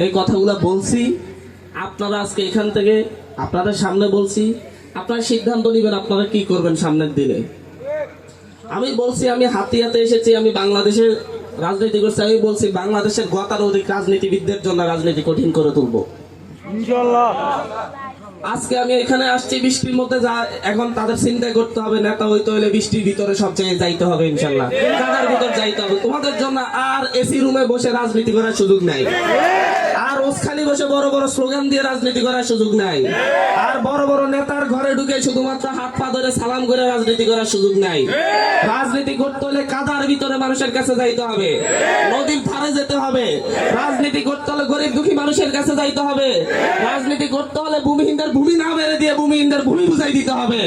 এই কথাগুলো বলছি, আপনারা আজকে এখান থেকে আপনাদের সামনে বলছি, আপনারা সিদ্ধান্ত নেবেন আপনারা কি করবেন সামনের দিনে। আমি বলছি, আমি হাতিয়াতে এসেছি, আমি বাংলাদেশের রাজনীতি করছি, আমি বলছি বাংলাদেশের গতানুগতিক রাজনীতিবিদদের জন্য রাজনীতি কঠিন করে তুলবো ইনশাআল্লাহ। আজকে আমি এখানে আসছি বৃষ্টির মধ্যে, যা এখন তাদের চিন্তা করতে হবে, নেতা হইতে হলে বৃষ্টির ভিতরে সব জায়গায় যাইতে হবে ইনশাল্লাহ, কাদার ভিতর যাইতে হবে। তোমাদের জন্য আর এসি রুমে বসে রাজনীতি করার সুযোগ নাই, আর ওসখালি বসে বড় বড় স্লোগান দিয়ে রাজনীতি করার সুযোগ নাই, আর বড় বড় নেতার ঘরে ঢুকে শুধুমাত্র হাত পা ধরে সালাম করে রাজনীতি করার সুযোগ নাই। রাজনীতি করতে হলে কাদার ভিতরে মানুষের কাছে যাইতে হবে, নদীর ধারে যেতে হবে। রাজনীতি করতে হলে গরিব দুঃখী মানুষের কাছে যাইতে হবে। রাজনীতি করতে হলে ভূমিহীনদের ভূমি না মেরে দিয়ে ভূমিহীনদের ভূমি বুঝাই দিতে হবে।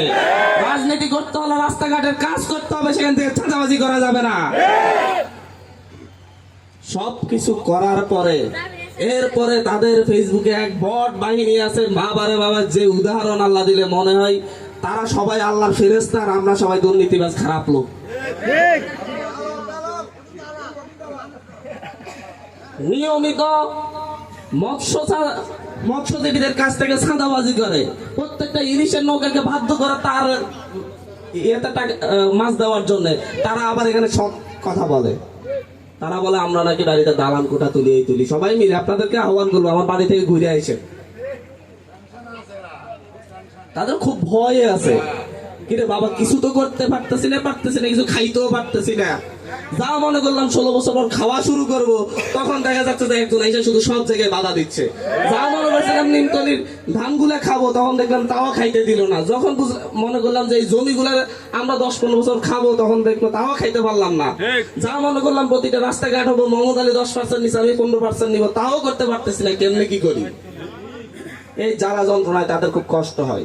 রাজনীতি করতে হলে রাস্তাঘাটের কাজ করতে হবে, সেখান থেকে চাঁদাবাজি করা যাবে না। সবকিছু করার পরে এরপরে তাদের ফেসবুকে এক বট বাহিনী আছে, বাবারে বাবা, যে উদাহরণ আল্লাহ দিলে মনে হয় তারা সবাই আল্লাহর ফেরেশতা আর আমরা সবাই দুর্নীতিবাজ খারাপ লোক। নিয়মিত মৎস্যজীবীদের কাছ থেকে চাঁদাবাজি করে, প্রত্যেকটা ইলিশের নৌকাকে বাধ্য করে তার ইয়েতে মাছ দেওয়ার জন্য। তারা আবার এখানে সব কথা বলে, তারা বলে আমরা নাকি বাড়িতে দালান কোঠা তুলি। সবাই মিলে আপনাদেরকে আহ্বান করবো, আমার বাড়ি থেকে ঘুরে আসে। তাদের খুব ভয়ে আছে, কিরে বাবা কিছু তো করতে পারতেছি না, কিছু খাইতেও পারতেছি না। যা মনে করলাম 16 বছর পর খাওয়া শুরু করব, তখন দেখা যাচ্ছে যে একজন এসে শুধু সব জায়গায় বাধা দিচ্ছে। যা মনে করছিলাম নিমতলির ধানগুলা খাবো, তখন দেখলাম তাও খাইতে দিল না। যখন মনে করলাম যে এই জমিগুলা আমরা 10-15 বছর খাবো, তখন দেখলো তাও খাইতে পারলাম না। যা মনে করলাম প্রতিটা রাস্তাঘাট হবো, মোহাম্মদ আলী 10% নিচে, আমি 15% নিবো, তাও করতে পারতেছি না। কেমনে কি করি? এই যারা যন্ত্রণায় তাদের খুব কষ্ট হয়।